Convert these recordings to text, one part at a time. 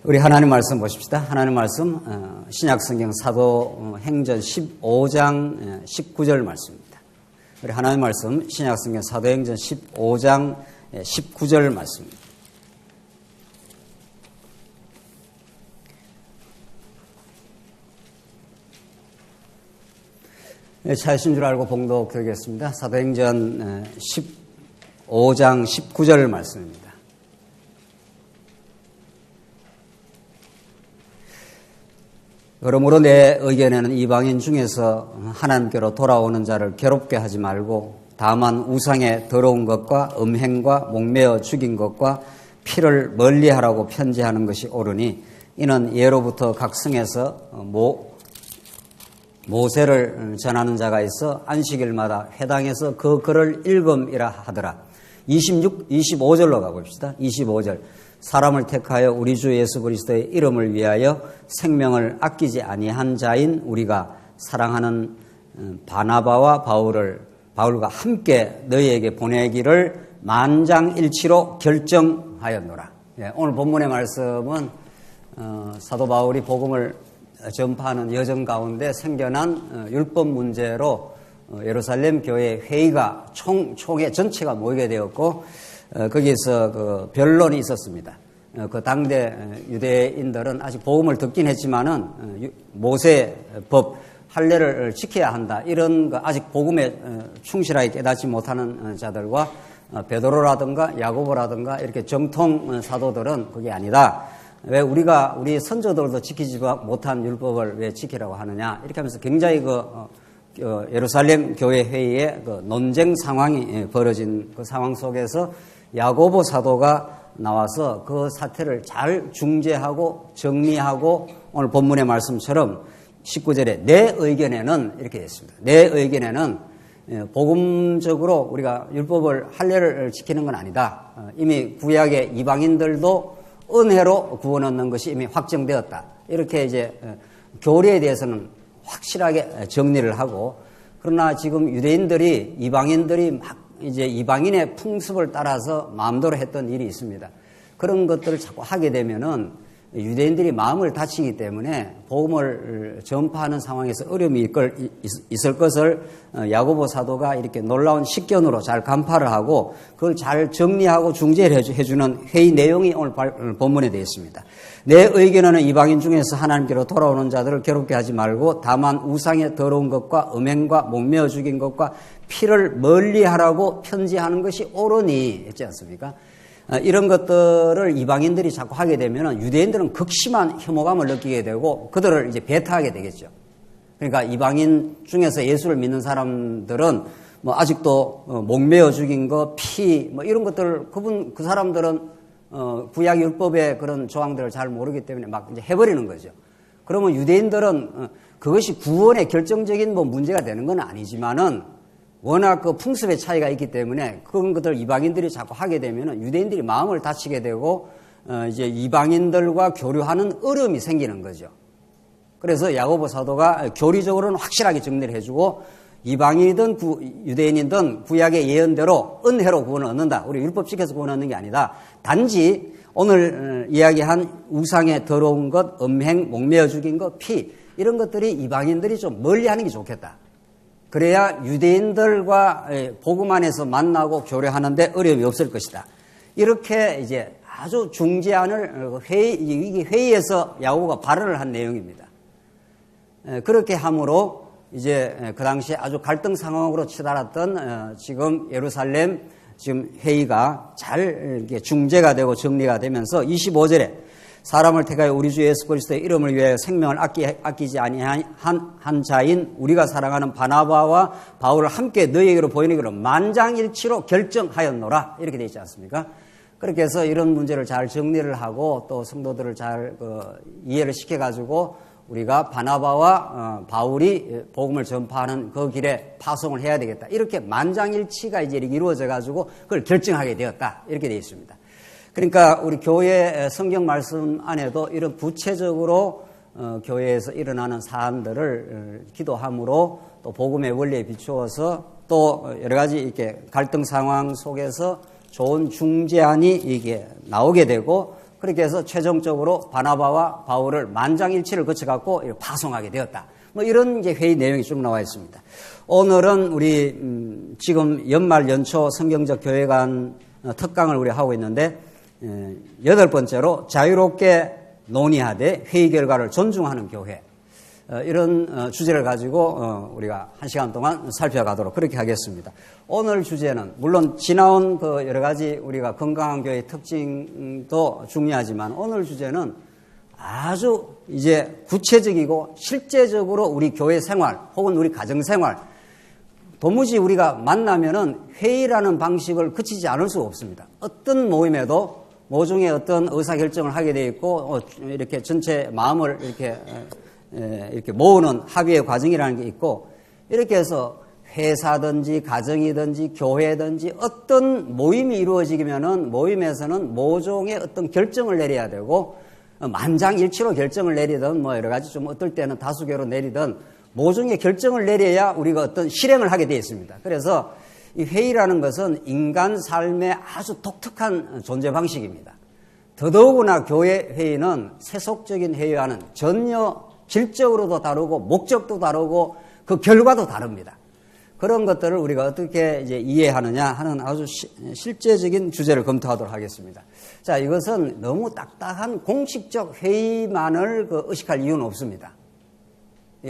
우리 하나님 말씀 보십시다. 하나님 말씀 신약성경 사도행전 15장 19절 말씀입니다. 우리 하나님 말씀 신약성경 사도행전 15장 19절 말씀입니다. 차이신 줄 알고 봉독드리겠습니다. 사도행전 15장 19절 말씀입니다. 그러므로 내 의견에는 이방인 중에서 하나님께로 돌아오는 자를 괴롭게 하지 말고 다만 우상의 더러운 것과 음행과 목매어 죽인 것과 피를 멀리하라고 편지하는 것이 옳으니 이는 예로부터 각 성에서 모세를 전하는 자가 있어 안식일마다 회당에서 그 글을 읽음이라 하더라. 25절로 가봅시다. 25절. 사람을 택하여 우리 주 예수 그리스도의 이름을 위하여 생명을 아끼지 아니한 자인 우리가 사랑하는 바나바와 바울과 함께 너희에게 보내기를 만장일치로 결정하였노라. 오늘 본문의 말씀은 사도 바울이 복음을 전파하는 여정 가운데 생겨난 율법 문제로 예루살렘 교회 회의가 총회 전체가 모이게 되었고 거기에서 그 변론이 있었습니다. 그 당대 유대인들은 아직 복음을 듣긴 했지만은 모세 법 할례를 지켜야 한다. 이런 거 아직 복음에 충실하게 깨닫지 못하는 자들과 베드로라든가 야고보라든가 이렇게 정통 사도들은 그게 아니다. 왜 우리 선조들도 지키지 못한 율법을 왜 지키라고 하느냐. 이렇게 하면서 굉장히 예루살렘 교회 회의에 그 논쟁 상황이 벌어진 그 상황 속에서 야고보 사도가 나와서 그 사태를 잘 중재하고 정리하고 오늘 본문의 말씀처럼 19절에 내 의견에는 이렇게 됐습니다. 내 의견에는 복음적으로 우리가 율법을 할례를 지키는 건 아니다. 이미 구약의 이방인들도 은혜로 구원 얻는 것이 이미 확정되었다. 이렇게 이제 교리에 대해서는 확실하게 정리를 하고 그러나 지금 이방인들이 막 이제 이방인의 풍습을 따라서 마음대로 했던 일이 있습니다. 그런 것들을 자꾸 하게 되면은 유대인들이 마음을 다치기 때문에 복음을 전파하는 상황에서 어려움이 있을 것을 야고보 사도가 이렇게 놀라운 식견으로 잘 간파를 하고 그걸 잘 정리하고 중재를 해주는 회의 내용이 오늘 본문에 되어 있습니다. 내 의견에는 이방인 중에서 하나님께로 돌아오는 자들을 괴롭게 하지 말고 다만 우상의 더러운 것과 음행과 목매어 죽인 것과 피를 멀리하라고 편지하는 것이 옳으니 했지 않습니까? 이런 것들을 이방인들이 자꾸 하게 되면 유대인들은 극심한 혐오감을 느끼게 되고 그들을 이제 배타하게 되겠죠. 그러니까 이방인 중에서 예수를 믿는 사람들은 아직도 목매어 죽인 거, 피, 이런 것들 그 사람들은 구약 율법의 그런 조항들을 잘 모르기 때문에 막 이제 해버리는 거죠. 그러면 유대인들은 그것이 구원의 결정적인 문제가 되는 건 아니지만은 워낙 그 풍습의 차이가 있기 때문에 그런 것들 이방인들이 자꾸 하게 되면 유대인들이 마음을 다치게 되고 이제 이방인들과 교류하는 어려움이 생기는 거죠. 그래서 야고보 사도가 교리적으로는 확실하게 정리를 해주고 이방인이든 유대인이든 구약의 예언대로 은혜로 구원을 얻는다. 우리 율법 지켜서 구원 얻는 게 아니다. 단지 오늘 이야기한 우상의 더러운 것, 음행, 목매어 죽인 것, 피 이런 것들이 이방인들이 좀 멀리하는 게 좋겠다. 그래야 유대인들과 복음 안에서 만나고 교류하는데 어려움이 없을 것이다. 이렇게 이제 아주 중재안을 회의에서 야고보가 발언을 한 내용입니다. 그렇게 함으로 이제 그 당시에 아주 갈등 상황으로 치달았던 지금 예루살렘 지금 회의가 잘 이렇게 중재가 되고 정리가 되면서 25절에 사람을 택하여 우리 주 예수 그리스도의 이름을 위하여 생명을 아끼지 아니한 자인 우리가 사랑하는 바나바와 바울을 함께 너희에게로 보이기로 만장일치로 결정하였노라. 이렇게 되어 있지 않습니까? 그렇게 해서 이런 문제를 잘 정리를 하고 또 성도들을 잘 이해를 시켜가지고 우리가 바나바와 바울이 복음을 전파하는 그 길에 파송을 해야 되겠다. 이렇게 만장일치가 이제 이루어져가지고 그걸 결정하게 되었다. 이렇게 되어 있습니다. 그러니까 우리 교회 성경 말씀 안에도 이런 구체적으로 교회에서 일어나는 사안들을 기도함으로 또 복음의 원리에 비추어서 또 여러 가지 이렇게 갈등 상황 속에서 좋은 중재안이 이게 나오게 되고 그렇게 해서 최종적으로 바나바와 바울을 만장일치를 거쳐갖고 파송하게 되었다. 뭐 이런 이제 회의 내용이 쭉 나와 있습니다. 오늘은 우리 지금 연말 연초 성경적 교회관 특강을 우리 하고 있는데 8번째로 자유롭게 논의하되 회의 결과를 존중하는 교회, 이런 주제를 가지고 우리가 1시간 동안 살펴가도록 그렇게 하겠습니다. 오늘 주제는 물론 지나온 그 여러 가지 우리가 건강한 교회의 특징도 중요하지만 오늘 주제는 아주 이제 구체적이고 실제적으로 우리 교회 생활 혹은 우리 가정 생활, 도무지 우리가 만나면은 회의라는 방식을 그치지 않을 수가 없습니다. 어떤 모임에도 모종의 어떤 의사결정을 하게 되어 있고 이렇게 전체 마음을 이렇게 모으는 합의의 과정이라는 게 있고, 이렇게 해서 회사든지 가정이든지 교회든지 어떤 모임이 이루어지면은 모임에서는 모종의 어떤 결정을 내려야 되고, 만장일치로 결정을 내리든 뭐 여러 가지 좀 어떨 때는 다수결로 내리든 모종의 결정을 내려야 우리가 어떤 실행을 하게 되어 있습니다. 그래서 이 회의라는 것은 인간 삶의 아주 독특한 존재 방식입니다. 더더구나 교회 회의는 세속적인 회의와는 전혀 질적으로도 다르고 목적도 다르고 그 결과도 다릅니다. 그런 것들을 우리가 어떻게 이제 이해하느냐 하는 아주 실제적인 주제를 검토하도록 하겠습니다. 자, 이것은 너무 딱딱한 공식적 회의만을 의식할 이유는 없습니다.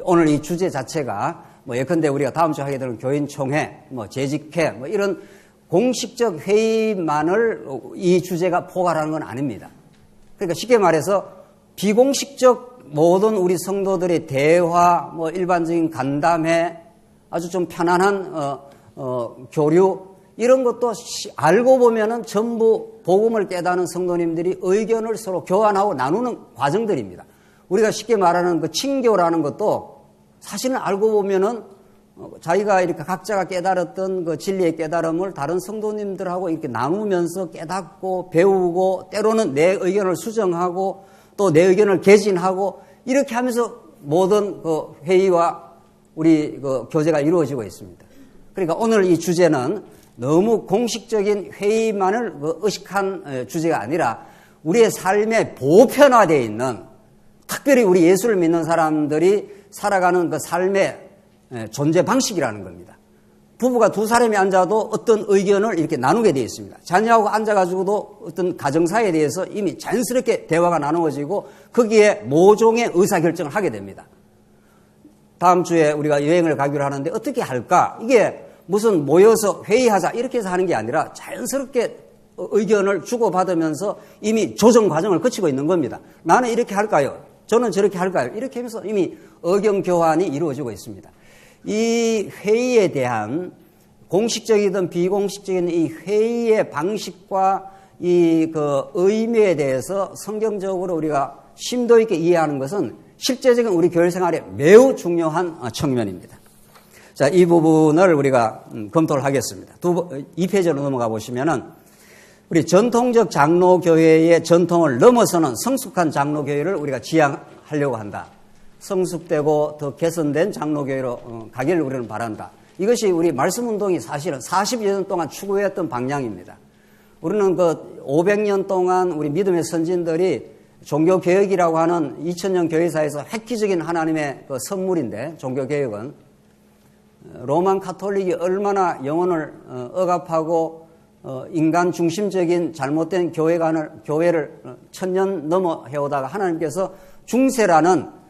오늘 이 주제 자체가 뭐 예컨대 우리가 다음 주에 하게 되는 교인총회, 뭐 재직회, 뭐 이런 공식적 회의만을 이 주제가 포괄하는 건 아닙니다. 그러니까 쉽게 말해서 비공식적 모든 우리 성도들의 대화, 뭐 일반적인 간담회, 아주 좀 편안한 교류, 이런 것도 알고 보면은 전부 복음을 깨닫는 성도님들이 의견을 서로 교환하고 나누는 과정들입니다. 우리가 쉽게 말하는 그 친교라는 것도 사실은 알고 보면은 자기가 이렇게 각자가 깨달았던 그 진리의 깨달음을 다른 성도님들하고 이렇게 나누면서 깨닫고 배우고 때로는 내 의견을 수정하고 또 내 의견을 개진하고 이렇게 하면서 모든 그 회의와 우리 그 교제가 이루어지고 있습니다. 그러니까 오늘 이 주제는 너무 공식적인 회의만을 의식한 주제가 아니라 우리의 삶에 보편화되어 있는, 특별히 우리 예수를 믿는 사람들이 살아가는 그 삶의 존재 방식이라는 겁니다. 부부가 두 사람이 앉아도 어떤 의견을 이렇게 나누게 되어 있습니다. 자녀하고 앉아가지고도 어떤 가정사에 대해서 이미 자연스럽게 대화가 나누어지고 거기에 모종의 의사결정을 하게 됩니다. 다음 주에 우리가 여행을 가기로 하는데 어떻게 할까? 이게 무슨 모여서 회의하자 이렇게 해서 하는 게 아니라 자연스럽게 의견을 주고받으면서 이미 조정 과정을 거치고 있는 겁니다. 나는 이렇게 할까요? 저는 저렇게 할까요? 이렇게 하면서 이미 의견 교환이 이루어지고 있습니다. 이 회의에 대한 공식적이든 비공식적인 이 회의의 방식과 이 그 의미에 대해서 성경적으로 우리가 심도 있게 이해하는 것은 실제적인 우리 교회 생활에 매우 중요한 측면입니다. 자, 이 부분을 우리가 검토를 하겠습니다. 2페이지로 넘어가 보시면은 우리 전통적 장로교회의 전통을 넘어서는 성숙한 장로교회를 우리가 지향하려고 한다. 성숙되고 더 개선된 장로교회로 가기를 우리는 바란다. 이것이 우리 말씀운동이 사실은 40여 년 동안 추구했던 방향입니다. 우리는 그 500년 동안 우리 믿음의 선진들이 종교개혁이라고 하는 2000년 교회사에서 획기적인 하나님의 그 선물인데, 종교개혁은 로만 카톨릭이 얼마나 영혼을 억압하고 인간 중심적인 잘못된 교회를 1000년 넘어 해오다가 하나님께서 중세라는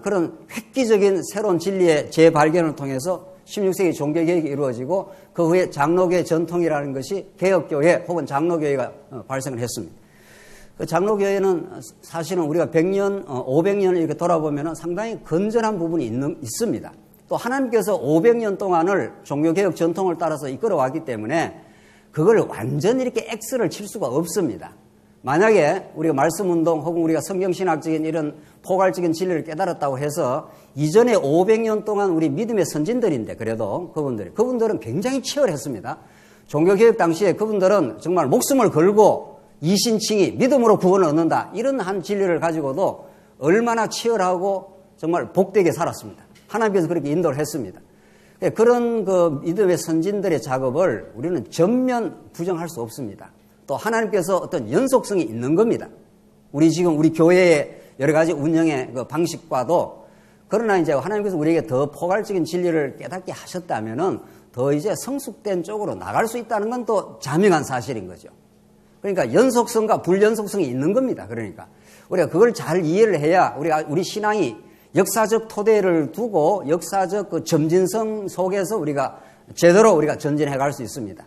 그런 획기적인 새로운 진리의 재발견을 통해서 16세기 종교개혁이 이루어지고 그 후에 장로교회 전통이라는 것이 개혁교회 혹은 장로교회가 발생을 했습니다. 그 장로교회는 사실은 우리가 100년, 500년을 이렇게 돌아보면 상당히 건전한 부분이 있습니다. 또 하나님께서 500년 동안을 종교개혁 전통을 따라서 이끌어왔기 때문에 그걸 완전히 이렇게 X를 칠 수가 없습니다. 만약에 우리가 말씀운동 혹은 우리가 성경신학적인 이런 포괄적인 진리를 깨달았다고 해서 이전에 500년 동안 우리 믿음의 선진들인데 그래도 그분들은 굉장히 치열했습니다. 종교개혁 당시에 그분들은 정말 목숨을 걸고 이신칭의 믿음으로 구원을 얻는다 이런 한 진리를 가지고도 얼마나 치열하고 정말 복되게 살았습니다. 하나님께서 그렇게 인도를 했습니다. 그런 그 믿음의 선진들의 작업을 우리는 전면 부정할 수 없습니다. 또 하나님께서 어떤 연속성이 있는 겁니다. 우리 교회의 여러 가지 운영의 그 방식과도. 그러나 이제 하나님께서 우리에게 더 포괄적인 진리를 깨닫게 하셨다면은 더 이제 성숙된 쪽으로 나갈 수 있다는 건 또 자명한 사실인 거죠. 그러니까 연속성과 불연속성이 있는 겁니다. 그러니까 우리가 그걸 잘 이해를 해야 우리 신앙이 역사적 토대를 두고 역사적 그 점진성 속에서 우리가 제대로 우리가 전진해 갈 수 있습니다.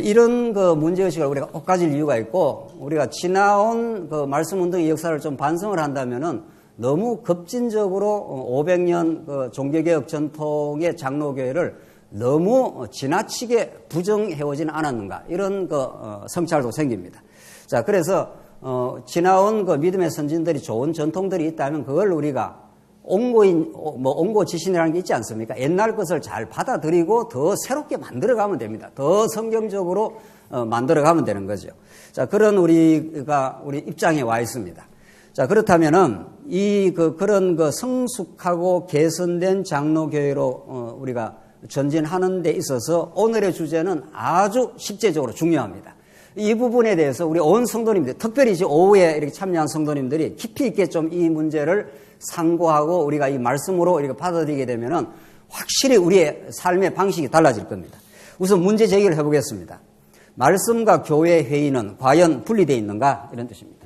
이런 그 문제의식을 우리가 꼭 가질 이유가 있고, 우리가 지나온 그 말씀 운동의 역사를 좀 반성을 한다면은 너무 급진적으로 500년 그 종교개혁 전통의 장로교회를 너무 지나치게 부정해오지는 않았는가, 이런 그 성찰도 생깁니다. 자, 그래서 지나온 그 믿음의 선진들이 좋은 전통들이 있다면 그걸 우리가 옹고지신이라는 게 있지 않습니까? 옛날 것을 잘 받아들이고 더 새롭게 만들어가면 됩니다. 더 성경적으로 만들어가면 되는 거죠. 자, 그런 우리 입장에 와 있습니다. 자, 그렇다면은 그런 성숙하고 개선된 장로교회로 우리가 전진하는 데 있어서 오늘의 주제는 아주 실제적으로 중요합니다. 이 부분에 대해서 우리 온 성도님들, 특별히 이제 오후에 이렇게 참여한 성도님들이 깊이 있게 좀 이 문제를 상고하고 우리가 이 말씀으로 이렇게 받아들이게 되면은 확실히 우리의 삶의 방식이 달라질 겁니다. 우선 문제 제기를 해보겠습니다. 말씀과 교회 회의는 과연 분리되어 있는가? 이런 뜻입니다.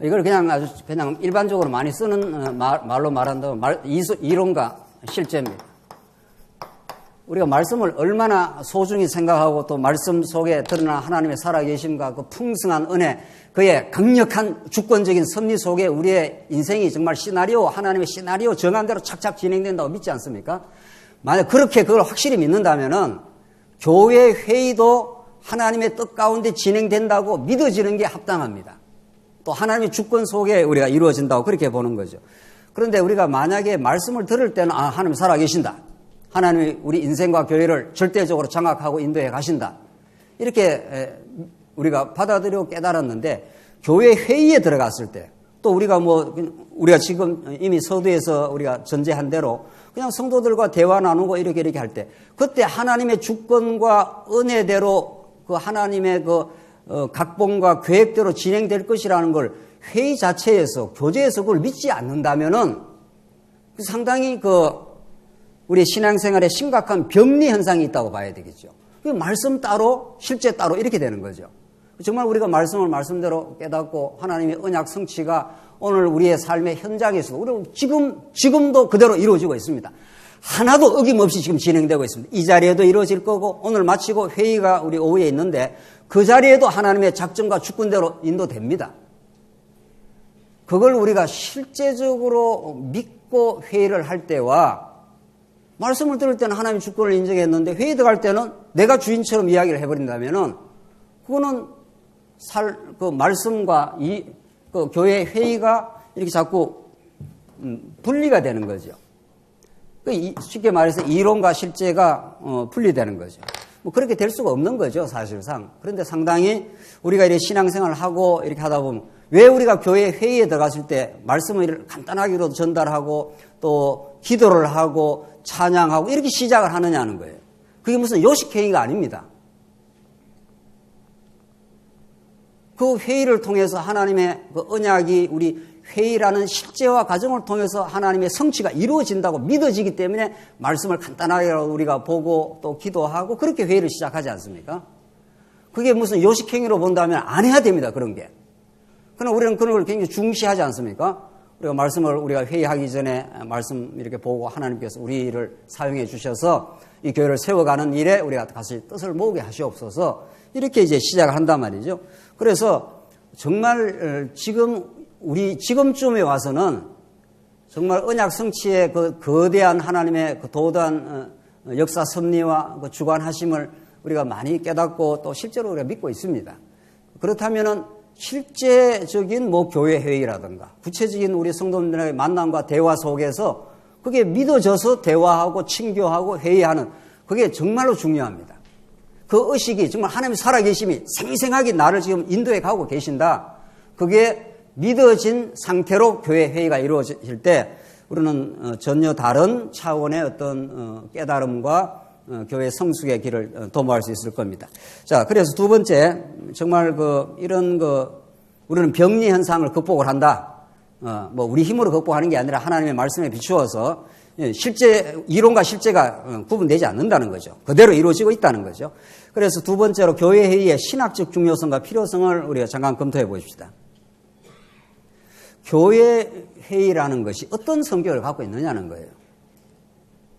이걸 그냥 일반적으로 많이 쓰는 말로 말한다면 이론과 실제입니다. 우리가 말씀을 얼마나 소중히 생각하고 또 말씀 속에 드러난 하나님의 살아계심과 그 풍성한 은혜, 그의 강력한 주권적인 섭리 속에 우리의 인생이 정말 하나님의 시나리오 정한 대로 착착 진행된다고 믿지 않습니까? 만약 그렇게 그걸 확실히 믿는다면은 교회 회의도 하나님의 뜻 가운데 진행된다고 믿어지는 게 합당합니다. 또 하나님의 주권 속에 우리가 이루어진다고 그렇게 보는 거죠. 그런데 우리가 만약에 말씀을 들을 때는 하나님 살아계신다, 하나님이 우리 인생과 교회를 절대적으로 장악하고 인도해 가신다, 이렇게 우리가 받아들이고 깨달았는데, 교회 회의에 들어갔을 때 또 우리가 지금 이미 서두에서 우리가 전제한 대로 그냥 성도들과 대화 나누고 이렇게 할 때, 그때 하나님의 주권과 은혜대로 그 하나님의 각본과 계획대로 진행될 것이라는 걸 회의 자체에서, 교제에서 그걸 믿지 않는다면은 상당히 우리 신앙생활에 심각한 병리 현상이 있다고 봐야 되겠죠. 말씀 따로 실제 따로 이렇게 되는 거죠. 정말 우리가 말씀을 말씀대로 깨닫고 하나님의 언약 성취가 오늘 우리의 삶의 현장에서도 우리 지금도 그대로 이루어지고 있습니다. 하나도 어김없이 지금 진행되고 있습니다. 이 자리에도 이루어질 거고, 오늘 마치고 회의가 우리 오후에 있는데 그 자리에도 하나님의 작정과 주권대로 인도됩니다. 그걸 우리가 실제적으로 믿고 회의를 할 때와, 말씀을 들을 때는 하나님의 주권을 인정했는데 회의 들어갈 때는 내가 주인처럼 이야기를 해버린다면은 그거는 말씀과 교회 회의가 이렇게 자꾸 분리가 되는 거죠. 쉽게 말해서 이론과 실제가 분리되는 거죠. 그렇게 될 수가 없는 거죠, 사실상. 그런데 상당히 우리가 이렇게 신앙생활을 하고 이렇게 하다 보면, 왜 우리가 교회 회의에 들어갔을 때 말씀을 간단하게라도 전달하고 또 기도를 하고 찬양하고 이렇게 시작을 하느냐는 거예요. 그게 무슨 요식회의가 아닙니다. 그 회의를 통해서 하나님의 그 언약이 우리 회의라는 실제와 과정을 통해서 하나님의 성취가 이루어진다고 믿어지기 때문에 말씀을 간단하게 우리가 보고 또 기도하고 그렇게 회의를 시작하지 않습니까? 그게 무슨 요식행위로 본다면 안 해야 됩니다, 그런 게. 그러나 우리는 그런 걸 굉장히 중시하지 않습니까? 우리가 회의하기 전에 말씀 이렇게 보고 하나님께서 우리를 사용해 주셔서 이 교회를 세워가는 일에 우리가 다시 뜻을 모으게 하시옵소서, 이렇게 이제 시작을 한단 말이죠. 그래서 정말 지금쯤에 와서는 정말 언약 성취의 그 거대한 하나님의 그 도단 역사 섭리와 그 주관하심을 우리가 많이 깨닫고 또 실제로 우리가 믿고 있습니다. 그렇다면은 실제적인 교회 회의라든가 구체적인 우리 성도님들의 만남과 대화 속에서 그게 믿어져서 대화하고 친교하고 회의하는, 그게 정말로 중요합니다. 그 의식이 정말 하나님의 살아계심이 생생하게 나를 지금 인도해 가고 계신다, 그게 믿어진 상태로 교회 회의가 이루어질 때 우리는 전혀 다른 차원의 어떤 깨달음과 교회 성숙의 길을 도모할 수 있을 겁니다. 자, 그래서 두 번째, 정말 이런 우리는 병리 현상을 극복을 한다. 우리 힘으로 극복하는 게 아니라 하나님의 말씀에 비추어서 이론과 실제가 구분되지 않는다는 거죠. 그대로 이루어지고 있다는 거죠. 그래서 두 번째로 교회 회의의 신학적 중요성과 필요성을 우리가 잠깐 검토해 보십시다. 교회 회의라는 것이 어떤 성격을 갖고 있느냐는 거예요.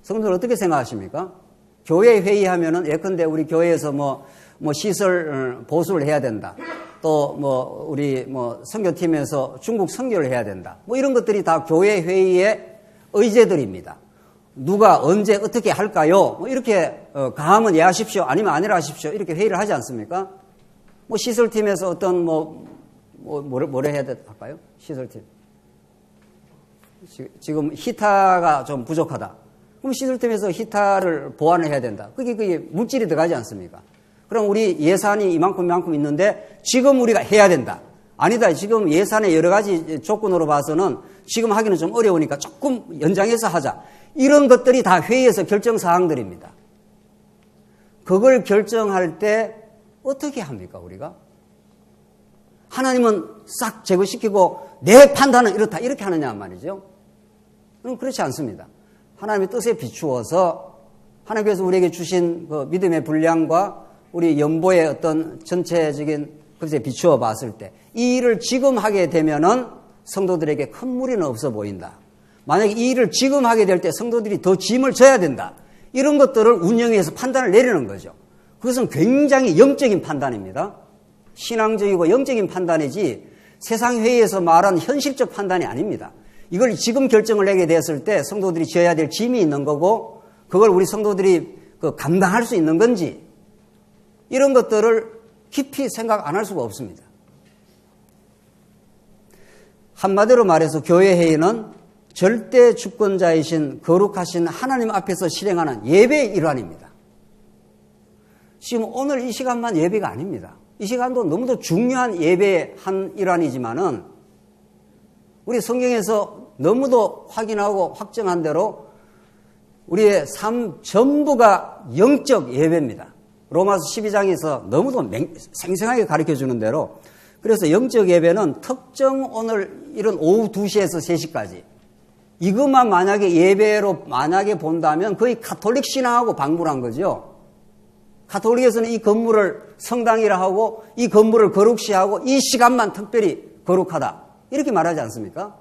성도들 어떻게 생각하십니까? 교회 회의하면은 예컨대 우리 교회에서 시설 보수를 해야 된다. 또 우리 선교팀에서 중국 선교를 해야 된다. 이런 것들이 다 교회 회의의 의제들입니다. 누가 언제 어떻게 할까요? 이렇게 가하면 예 하십시오. 아니면 아니라 하십시오. 이렇게 회의를 하지 않습니까? 시설팀에서 어떤 뭐를 해야 할까요? 시설팀. 지금 히타가 좀 부족하다. 그럼 시설팀에서 히타를 보완을 해야 된다. 그게 물질이 들어가지 않습니까? 그럼 우리 예산이 이만큼 있는데 지금 우리가 해야 된다. 아니다. 지금 예산의 여러 가지 조건으로 봐서는 지금 하기는 좀 어려우니까 조금 연장해서 하자. 이런 것들이 다 회의에서 결정 사항들입니다. 그걸 결정할 때 어떻게 합니까, 우리가? 하나님은 싹 제거시키고 내 판단은 이렇다. 이렇게 하느냐 말이죠. 그럼 그렇지 않습니다. 하나님의 뜻에 비추어서 하나님께서 우리에게 주신 그 믿음의 분량과 우리 연보의 어떤 전체적인 것에 비추어 봤을 때 이 일을 지금 하게 되면은 성도들에게 큰 무리는 없어 보인다. 만약에 이 일을 지금 하게 될 때 성도들이 더 짐을 져야 된다. 이런 것들을 운영해서 판단을 내리는 거죠. 그것은 굉장히 영적인 판단입니다. 신앙적이고 영적인 판단이지 세상 회의에서 말한 현실적 판단이 아닙니다. 이걸 지금 결정을 내게 됐을 때 성도들이 져야 될 짐이 있는 거고 그걸 우리 성도들이 감당할 수 있는 건지 이런 것들을 깊이 생각 안 할 수가 없습니다. 한마디로 말해서 교회 회의는 절대 주권자이신 거룩하신 하나님 앞에서 실행하는 예배의 일환입니다. 지금 오늘 이 시간만 예배가 아닙니다. 이 시간도 너무도 중요한 예배의 한 일환이지만은 우리 성경에서 너무도 확인하고 확정한 대로 우리의 삶 전부가 영적 예배입니다. 로마서 12장에서 너무도 생생하게 가르쳐주는 대로 그래서 영적 예배는 특정 오늘 이런 오후 2시에서 3시까지 이것만 만약에 예배로 만약에 본다면 거의 가톨릭 신앙하고 방불한 거죠. 가톨릭에서는 이 건물을 성당이라 하고 이 건물을 거룩시하고 이 시간만 특별히 거룩하다 이렇게 말하지 않습니까?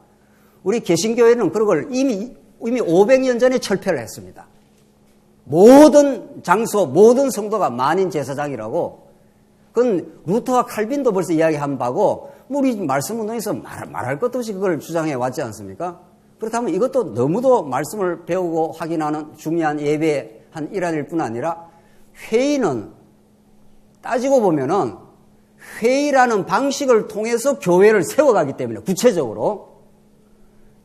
우리 개신교회는 그런 걸 이미 500년 전에 철폐를 했습니다. 모든 장소, 모든 성도가 만인 제사장이라고 그건 루터와 칼빈도 벌써 이야기한 바고 우리 말씀운동에서 말할 것도 없이 그걸 주장해 왔지 않습니까? 그렇다면 이것도 너무도 말씀을 배우고 확인하는 중요한 예배의 한 일환일 뿐 아니라 회의는 따지고 보면은 회의라는 방식을 통해서 교회를 세워가기 때문에 구체적으로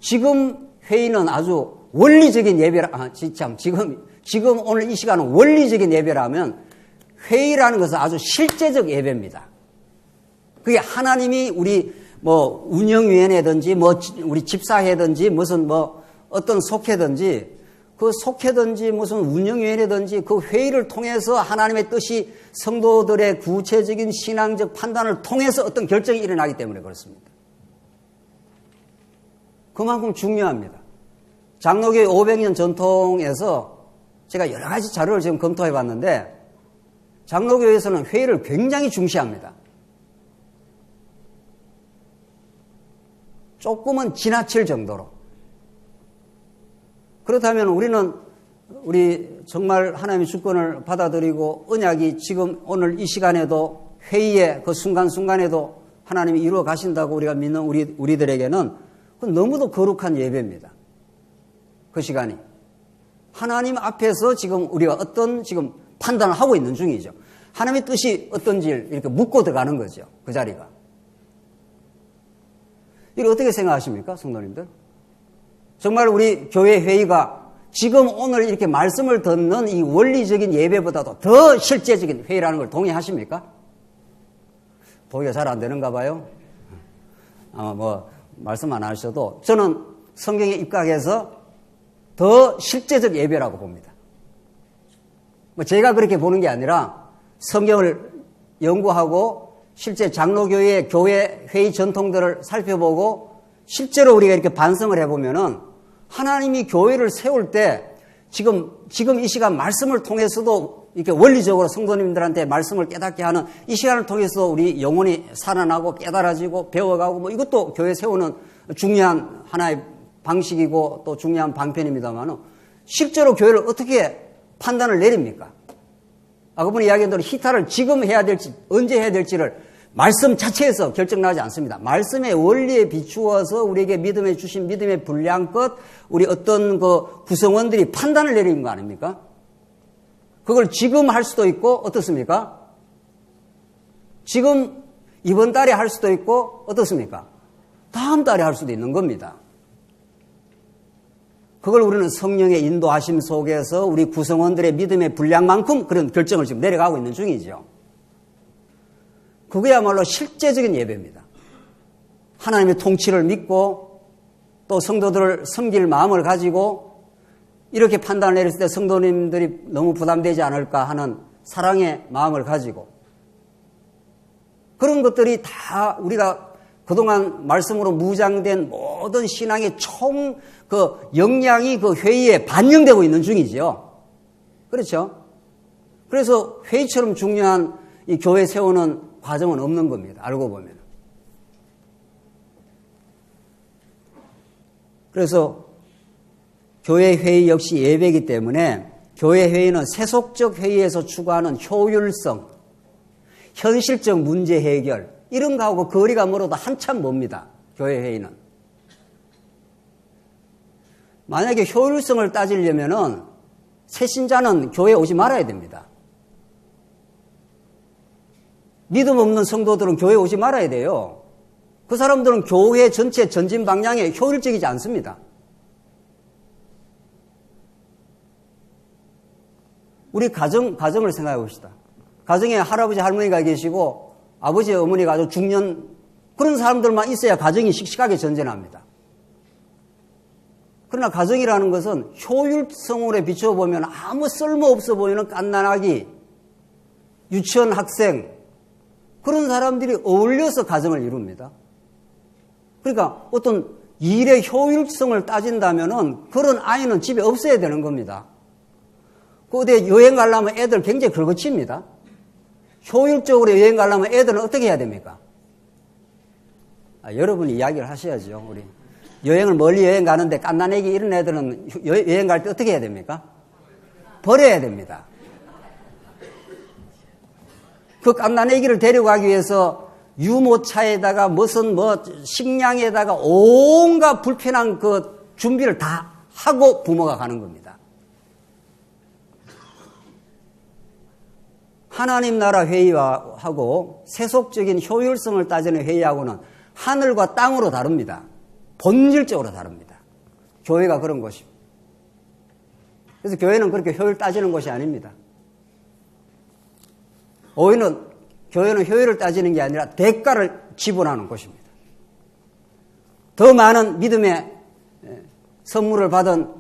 지금 회의는 아주 원리적인 예배라, 지금 오늘 이 시간은 원리적인 예배라면 회의라는 것은 아주 실제적 예배입니다. 그게 하나님이 우리 운영위원회든지 우리 집사회든지 무슨 어떤 속회든지 그 속회든지 무슨 운영위원회든지 그 회의를 통해서 하나님의 뜻이 성도들의 구체적인 신앙적 판단을 통해서 어떤 결정이 일어나기 때문에 그렇습니다. 그만큼 중요합니다. 장로교회 500년 전통에서 제가 여러 가지 자료를 지금 검토해 봤는데 장로교회에서는 회의를 굉장히 중시합니다. 조금은 지나칠 정도로. 그렇다면 우리 정말 하나님의 주권을 받아들이고 언약이 지금 오늘 이 시간에도 회의의 그 순간순간에도 하나님이 이루어 가신다고 우리가 믿는 우리들에게는 그건 너무도 거룩한 예배입니다. 그 시간이. 하나님 앞에서 지금 우리가 어떤 지금 판단을 하고 있는 중이죠. 하나님의 뜻이 어떤지 이렇게 묻고 들어가는 거죠. 그 자리가. 이걸 어떻게 생각하십니까, 성도님들? 정말 우리 교회 회의가 지금 오늘 이렇게 말씀을 듣는 이 원리적인 예배보다도 더 실제적인 회의라는 걸 동의하십니까? 동의가 잘 안 되는가 봐요. 말씀 안 하셔도 저는 성경에 입각해서 더 실제적 예배라고 봅니다. 뭐 제가 그렇게 보는 게 아니라 성경을 연구하고 실제 장로교회의 교회 회의 전통들을 살펴보고 실제로 우리가 이렇게 반성을 해보면은 하나님이 교회를 세울 때 지금 이 시간 말씀을 통해서도 이렇게 원리적으로 성도님들한테 말씀을 깨닫게 하는 이 시간을 통해서 우리 영혼이 살아나고 깨달아지고 배워가고 뭐 이것도 교회 세우는 중요한 하나의 방식이고 또 중요한 방편입니다만 실제로 교회를 어떻게 판단을 내립니까? 아까 분이 이야기한 대로 희타를 지금 해야 될지 언제 해야 될지를 말씀 자체에서 결정나지 않습니다. 말씀의 원리에 비추어서 우리에게 믿음에 주신 믿음의 분량껏 우리 어떤 그 구성원들이 판단을 내리는 거 아닙니까? 그걸 지금 할 수도 있고 어떻습니까? 지금 이번 달에 할 수도 있고 어떻습니까? 다음 달에 할 수도 있는 겁니다. 그걸 우리는 성령의 인도하심 속에서 우리 구성원들의 믿음의 분량만큼 그런 결정을 지금 내려가고 있는 중이죠. 그거야말로 실제적인 예배입니다. 하나님의 통치를 믿고 또 성도들을 섬길 마음을 가지고 이렇게 판단을 내렸을 때 성도님들이 너무 부담되지 않을까 하는 사랑의 마음을 가지고 그런 것들이 다 우리가 그동안 말씀으로 무장된 모든 신앙의 총 그 역량이 그 회의에 반영되고 있는 중이죠. 그렇죠? 그래서 회의처럼 중요한 이 교회 세우는 과정은 없는 겁니다. 알고 보면. 그래서 교회 회의 역시 예배이기 때문에 교회 회의는 세속적 회의에서 추구하는 효율성, 현실적 문제 해결 이런 거하고 거리가 멀어도 한참 멉니다. 교회 회의는. 만약에 효율성을 따지려면은 새신자는 교회에 오지 말아야 됩니다. 믿음 없는 성도들은 교회에 오지 말아야 돼요. 그 사람들은 교회 전체 전진 방향에 효율적이지 않습니다. 우리 가정을 생각해 봅시다. 가정에 할아버지 할머니가 계시고 아버지 어머니가 아주 중년 그런 사람들만 있어야 가정이 씩씩하게 전진합니다. 그러나 가정이라는 것은 효율성으로 비춰보면 아무 쓸모없어 보이는 깐난아기, 유치원 학생 그런 사람들이 어울려서 가정을 이룹니다. 그러니까 어떤 일의 효율성을 따진다면은 그런 아이는 집에 없어야 되는 겁니다. 어디 여행 가려면 애들 굉장히 긁어칩니다. 효율적으로 여행 가려면 애들은 어떻게 해야 됩니까? 여러분이 이야기를 하셔야죠. 우리 여행을 멀리 여행 가는데 깐난애기 이런 애들은 여행 갈 때 어떻게 해야 됩니까? 버려야 됩니다. 그 깐난애기를 데려가기 위해서 유모차에다가 무슨 식량에다가 온갖 불편한 그 준비를 다 하고 부모가 가는 겁니다. 하나님 나라 회의하고 세속적인 효율성을 따지는 회의하고는 하늘과 땅으로 다릅니다. 본질적으로 다릅니다. 교회가 그런 것입니다. 그래서 교회는 그렇게 효율 따지는 것이 아닙니다. 교회는 효율을 따지는 게 아니라 대가를 지불하는 것입니다. 더 많은 믿음의 선물을 받은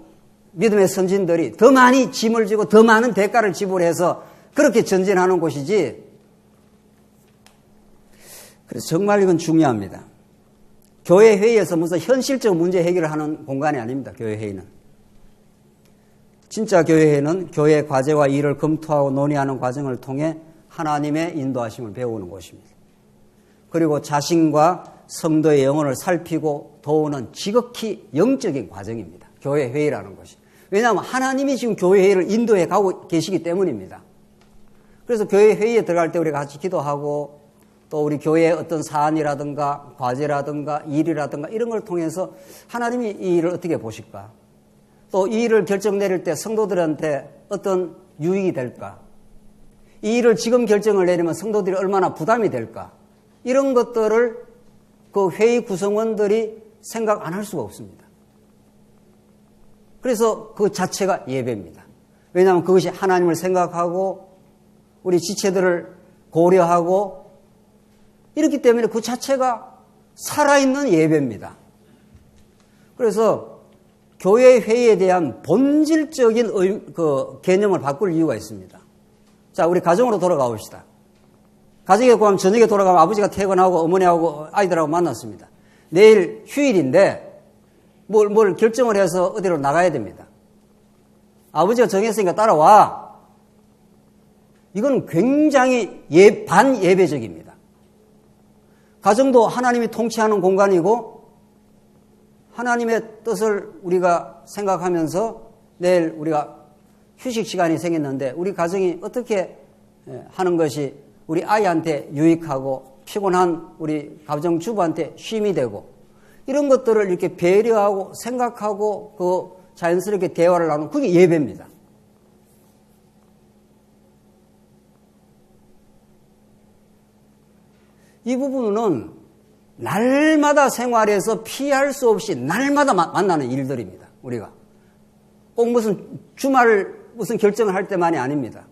믿음의 선진들이 더 많이 짐을 지고 더 많은 대가를 지불해서 그렇게 전진하는 곳이지. 그래서 정말 이건 중요합니다. 교회 회의에서 무슨 현실적 문제 해결을 하는 공간이 아닙니다. 교회 회의는. 진짜 교회 회의는 교회 과제와 일을 검토하고 논의하는 과정을 통해 하나님의 인도하심을 배우는 곳입니다. 그리고 자신과 성도의 영혼을 살피고 도우는 지극히 영적인 과정입니다. 교회 회의라는 것이. 왜냐하면 하나님이 지금 교회 회의를 인도해 가고 계시기 때문입니다. 그래서 교회 회의에 들어갈 때 우리가 같이 기도하고 또 우리 교회의 어떤 사안이라든가 과제라든가 일이라든가 이런 걸 통해서 하나님이 이 일을 어떻게 보실까? 또 이 일을 결정 내릴 때 성도들한테 어떤 유익이 될까? 이 일을 지금 결정을 내리면 성도들이 얼마나 부담이 될까? 이런 것들을 그 회의 구성원들이 생각 안 할 수가 없습니다. 그래서 그 자체가 예배입니다. 왜냐하면 그것이 하나님을 생각하고 우리 지체들을 고려하고 이렇기 때문에 그 자체가 살아있는 예배입니다. 그래서 교회 회의에 대한 본질적인 그 개념을 바꿀 이유가 있습니다. 자, 우리 가정으로 돌아가 봅시다. 가정에 가면 저녁에 돌아가면 아버지가 퇴근하고 어머니하고 아이들하고 만났습니다. 내일 휴일인데 뭘 결정을 해서 어디로 나가야 됩니다. 아버지가 정했으니까 따라와. 이건 굉장히 반예배적입니다. 가정도 하나님이 통치하는 공간이고 하나님의 뜻을 우리가 생각하면서 내일 우리가 휴식 시간이 생겼는데 우리 가정이 어떻게 하는 것이 우리 아이한테 유익하고 피곤한 우리 가정주부한테 쉼이 되고 이런 것들을 이렇게 배려하고 생각하고 그 자연스럽게 대화를 나누는 그게 예배입니다. 이 부분은 날마다 생활에서 피할 수 없이 날마다 만나는 일들입니다. 우리가 꼭 무슨 주말 무슨 결정을 할 때만이 아닙니다.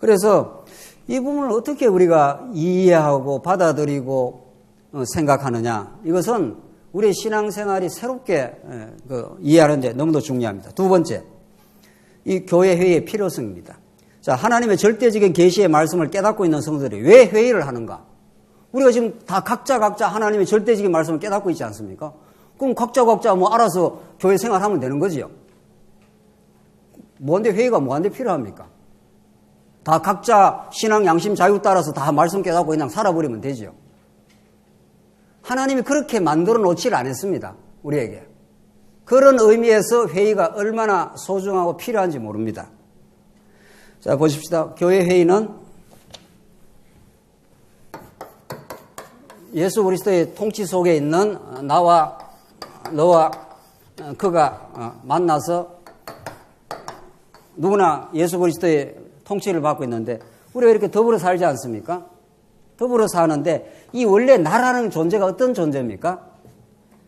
그래서 이 부분을 어떻게 우리가 이해하고 받아들이고 생각하느냐, 이것은 우리의 신앙생활이 새롭게 이해하는 데 너무도 중요합니다. 두 번째, 이 교회 회의의 필요성입니다. 자, 하나님의 절대적인 계시의 말씀을 깨닫고 있는 성도들이 왜 회의를 하는가? 우리가 지금 다 각자 하나님의 절대적인 말씀을 깨닫고 있지 않습니까? 그럼 각자 뭐 알아서 교회 생활하면 되는 거지요. 뭔데 회의가 뭐한테 필요합니까? 다 각자 신앙 양심 자유 따라서 다 말씀 깨닫고 그냥 살아버리면 되죠. 하나님이 그렇게 만들어 놓지를 않았습니다. 우리에게. 그런 의미에서 회의가 얼마나 소중하고 필요한지 모릅니다. 자, 보십시다. 교회 회의는 예수 그리스도의 통치 속에 있는 나와 너와 그가 만나서 누구나 예수 그리스도의 통치를 받고 있는데 우리가 이렇게 더불어 살지 않습니까? 더불어 사는데 이 원래 나라는 존재가 어떤 존재입니까?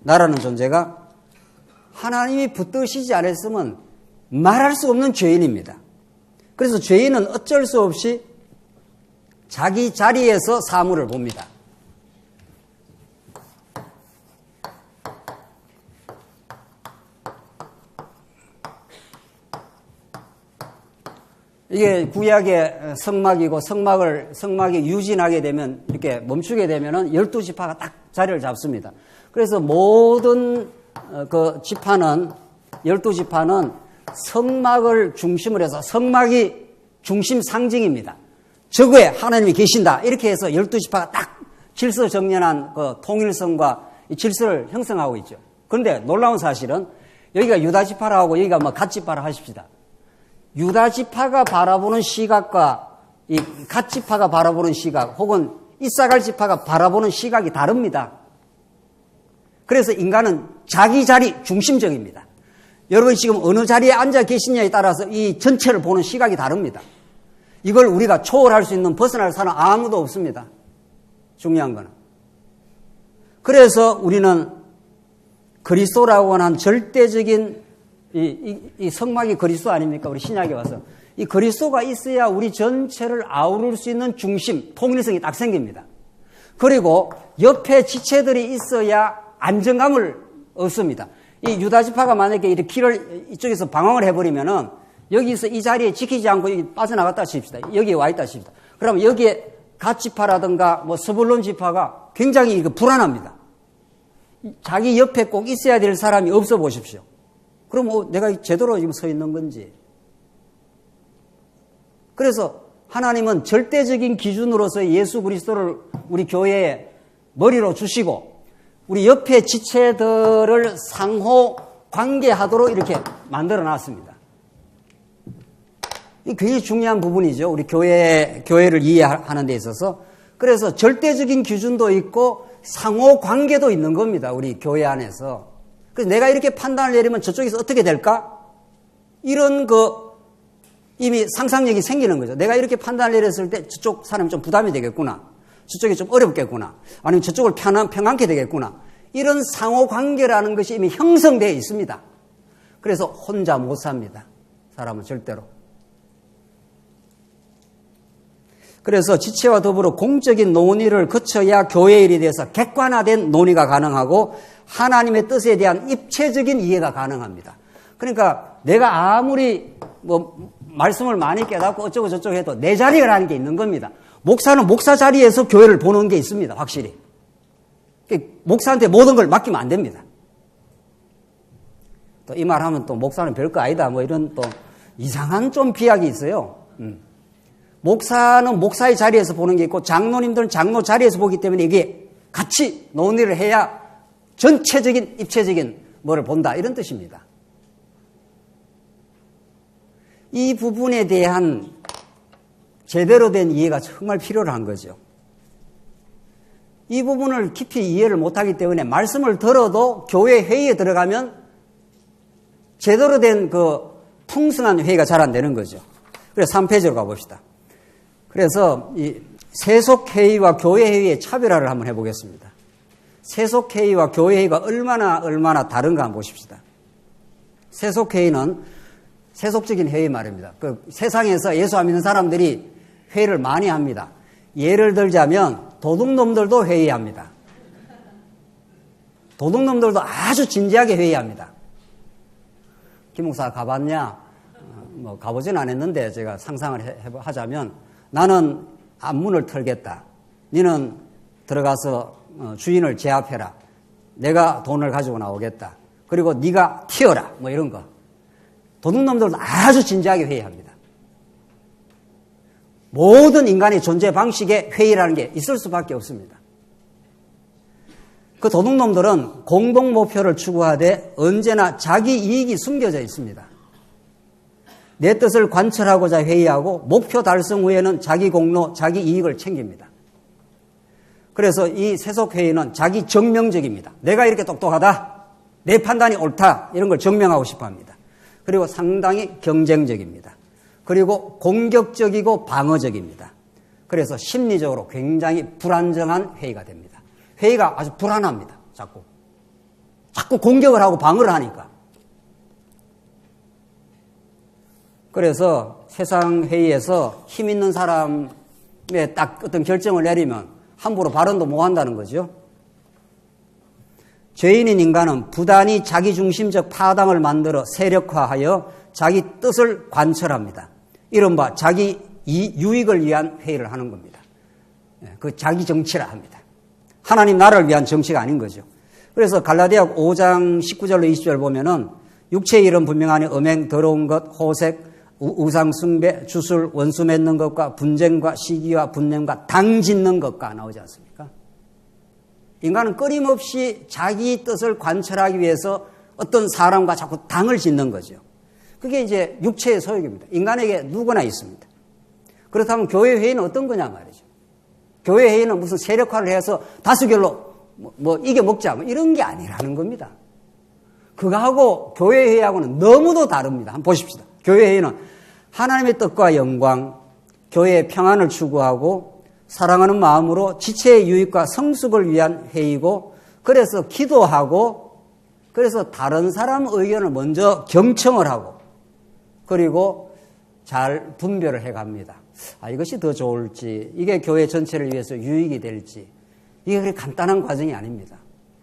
나라는 존재가 하나님이 붙드시지 않았으면 말할 수 없는 죄인입니다. 그래서 죄인은 어쩔 수 없이 자기 자리에서 사물을 봅니다. 이게 구약의 성막이고 성막이 유진하게 되면 이렇게 멈추게 되면은 12지파가 딱 자리를 잡습니다. 그래서 모든 그 지파는 12지파는 성막을 중심으로 해서 성막이 중심 상징입니다. 저거에 하나님이 계신다. 이렇게 해서 12지파가 딱 질서정연한 그 통일성과 이 질서를 형성하고 있죠. 그런데 놀라운 사실은 여기가 유다지파라고 여기가 뭐 갓지파라 하십시다. 유다지파가 바라보는 시각과 이 갓지파가 바라보는 시각 혹은 이사갈 지파가 바라보는 시각이 다릅니다. 그래서 인간은 자기 자리 중심적입니다. 여러분 지금 어느 자리에 앉아 계시냐에 따라서 이 전체를 보는 시각이 다릅니다. 이걸 우리가 초월할 수 있는 벗어날 사람 아무도 없습니다. 중요한 거는. 그래서 우리는 그리스도라고 하는 절대적인 이 성막이 그리스도 아닙니까? 우리 신약에 와서. 이 그리스도가 있어야 우리 전체를 아우를 수 있는 중심, 통일성이 딱 생깁니다. 그리고 옆에 지체들이 있어야 안정감을 얻습니다. 이 유다지파가 만약에 이렇게 길을 이쪽에서 방황을 해버리면은 여기서 이 자리에 지키지 않고 여기 빠져나갔다 칩시다. 여기에 와 있다 칩시다. 그러면 여기에 갓지파라든가 뭐 스불론 지파가 굉장히 불안합니다. 자기 옆에 꼭 있어야 될 사람이 없어 보십시오. 그럼 내가 제대로 지금 서 있는 건지. 그래서 하나님은 절대적인 기준으로서 예수 그리스도를 우리 교회에 머리로 주시고 우리 옆에 지체들을 상호 관계하도록 이렇게 만들어 놨습니다. 이 굉장히 중요한 부분이죠. 우리 교회를 이해하는 데 있어서. 그래서 절대적인 기준도 있고 상호 관계도 있는 겁니다. 우리 교회 안에서. 그래서 내가 이렇게 판단을 내리면 저쪽에서 어떻게 될까? 이런 이미 상상력이 생기는 거죠. 내가 이렇게 판단을 내렸을 때 저쪽 사람이 좀 부담이 되겠구나. 저쪽이 좀 어렵겠구나. 아니면 저쪽을 평안케 되겠구나. 이런 상호관계라는 것이 이미 형성되어 있습니다. 그래서 혼자 못 삽니다. 사람은 절대로. 그래서 지체와 더불어 공적인 논의를 거쳐야 교회 일에 대해서 객관화된 논의가 가능하고 하나님의 뜻에 대한 입체적인 이해가 가능합니다. 그러니까 내가 아무리 말씀을 많이 깨닫고 어쩌고 저쩌고 해도 내 자리라는 게 있는 겁니다. 목사는 목사 자리에서 교회를 보는 게 있습니다. 확실히. 목사한테 모든 걸 맡기면 안 됩니다. 또 이 말 하면 또 목사는 별거 아니다 뭐 이런 또 이상한 좀 비약이 있어요. 목사는 목사의 자리에서 보는 게 있고 장로님들은 장로 자리에서 보기 때문에 이게 같이 논의를 해야 전체적인 입체적인 뭐를 본다 이런 뜻입니다. 이 부분에 대한 제대로 된 이해가 정말 필요한 거죠. 이 부분을 깊이 이해를 못하기 때문에 말씀을 들어도 교회 회의에 들어가면 제대로 된 그 풍성한 회의가 잘 안 되는 거죠. 그래서 3페이지로 가봅시다. 그래서 이 세속회의와 교회회의의 차별화를 한번 해보겠습니다. 세속회의와 교회회의가 얼마나 다른가 한번 보십시다. 세속회의는 세속적인 회의 말입니다. 그 세상에서 예수 안 믿는 사람들이 회의를 많이 합니다. 예를 들자면 도둑놈들도 회의합니다. 도둑놈들도 아주 진지하게 회의합니다. 김 목사 가봤냐? 뭐 가보진 않았는데 제가 상상을 하자면 나는 앞문을 털겠다. 너는 들어가서 주인을 제압해라. 내가 돈을 가지고 나오겠다. 그리고 네가 튀어라. 뭐 이런 거. 도둑놈들도 아주 진지하게 회의합니다. 모든 인간의 존재 방식에 회의라는 게 있을 수밖에 없습니다. 그 도둑놈들은 공동 목표를 추구하되 언제나 자기 이익이 숨겨져 있습니다. 내 뜻을 관철하고자 회의하고 목표 달성 후에는 자기 공로, 자기 이익을 챙깁니다. 그래서 이 세속회의는 자기 정명적입니다. 내가 이렇게 똑똑하다, 내 판단이 옳다 이런 걸 증명하고 싶어 합니다. 그리고 상당히 경쟁적입니다. 그리고 공격적이고 방어적입니다. 그래서 심리적으로 굉장히 불안정한 회의가 됩니다. 회의가 아주 불안합니다. 자꾸 공격을 하고 방어를 하니까. 그래서 세상 회의에서 힘 있는 사람의 딱 어떤 결정을 내리면 함부로 발언도 못 한다는 거죠. 죄인인 인간은 부단히 자기중심적 파당을 만들어 세력화하여 자기 뜻을 관철합니다. 이른바 자기 유익을 위한 회의를 하는 겁니다. 그 자기 정치라 합니다. 하나님 나라를 위한 정치가 아닌 거죠. 그래서 갈라디아 5장 19절로 20절 보면은 육체의 일은 분명하니 음행, 더러운 것, 호색, 우상 숭배, 주술, 원수 맺는 것과 분쟁과 시기와 분냄과 당 짓는 것과 나오지 않습니까? 인간은 끊임없이 자기 뜻을 관철하기 위해서 어떤 사람과 자꾸 당을 짓는 거죠. 그게 이제 육체의 소욕입니다. 인간에게 누구나 있습니다. 그렇다면 교회 회의는 어떤 거냐 말이죠. 교회 회의는 무슨 세력화를 해서 다수결로 뭐 이겨먹자 뭐 이런 게 아니라는 겁니다. 그거하고 교회 회의하고는 너무도 다릅니다. 한번 보십시다. 교회 회의는 하나님의 뜻과 영광, 교회의 평안을 추구하고 사랑하는 마음으로 지체의 유익과 성숙을 위한 회의고, 그래서 기도하고, 그래서 다른 사람 의견을 먼저 경청을 하고, 그리고 잘 분별을 해갑니다. 이것이 더 좋을지, 이게 교회 전체를 위해서 유익이 될지, 이게 그렇게 간단한 과정이 아닙니다.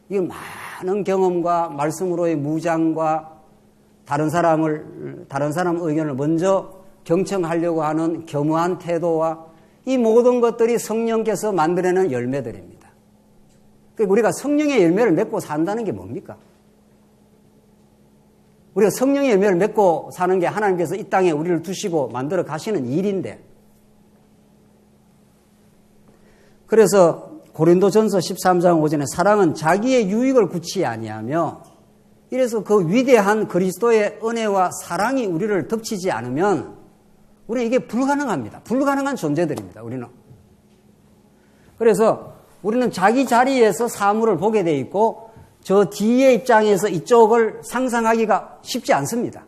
이게 많은 경험과 말씀으로의 무장과 다른 사람 의견을 먼저 경청하려고 하는 겸허한 태도와 이 모든 것들이 성령께서 만들어내는 열매들입니다. 그러니까 우리가 성령의 열매를 맺고 산다는 게 뭡니까? 우리가 성령의 열매를 맺고 사는 게 하나님께서 이 땅에 우리를 두시고 만들어 가시는 일인데, 그래서 고린도전서 13장 5절에 사랑은 자기의 유익을 구치 아니하며, 이래서 그 위대한 그리스도의 은혜와 사랑이 우리를 덮치지 않으면 우리는 이게 불가능합니다. 불가능한 존재들입니다. 우리는. 그래서 우리는 자기 자리에서 사물을 보게 돼 있고 저 뒤의 입장에서 이쪽을 상상하기가 쉽지 않습니다.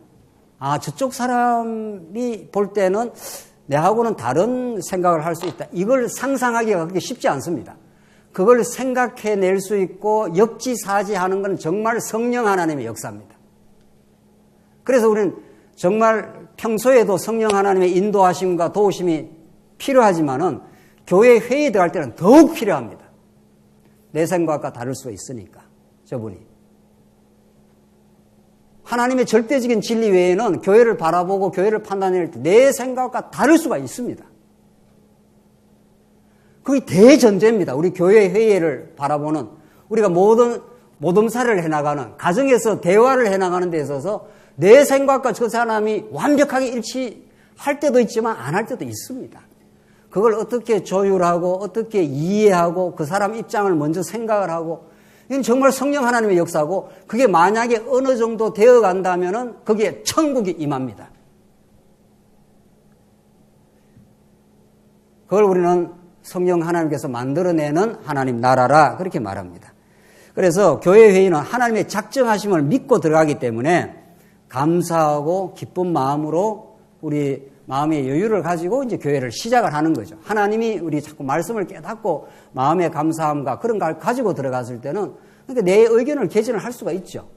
저쪽 사람이 볼 때는 내하고는 다른 생각을 할 수 있다. 이걸 상상하기가 그렇게 쉽지 않습니다. 그걸 생각해낼 수 있고 역지사지하는 건 정말 성령 하나님의 역사입니다. 그래서 우리는 정말 평소에도 성령 하나님의 인도하심과 도우심이 필요하지만은 교회 회의에 들어갈 때는 더욱 필요합니다. 내 생각과 다를 수 있으니까 저분이. 하나님의 절대적인 진리 외에는 교회를 바라보고 교회를 판단할 때 내 생각과 다를 수가 있습니다. 그게 대전제입니다. 우리 교회 회의를 바라보는, 우리가 모dom사를 해나가는, 가정에서 대화를 해나가는 데 있어서 내 생각과 저 사람이 완벽하게 일치할 때도 있지만 안 할 때도 있습니다. 그걸 어떻게 조율하고 어떻게 이해하고 그 사람 입장을 먼저 생각을 하고, 이건 정말 성령 하나님의 역사고, 그게 만약에 어느 정도 되어 간다면은 거기에 천국이 임합니다. 그걸 우리는 성령 하나님께서 만들어내는 하나님 나라라 그렇게 말합니다. 그래서 교회 회의는 하나님의 작정하심을 믿고 들어가기 때문에 감사하고 기쁜 마음으로 우리 마음의 여유를 가지고 이제 교회를 시작을 하는 거죠. 하나님이 우리 자꾸 말씀을 깨닫고 마음의 감사함과 그런 걸 가지고 들어갔을 때는 그러니까 내 의견을 개진을 할 수가 있죠.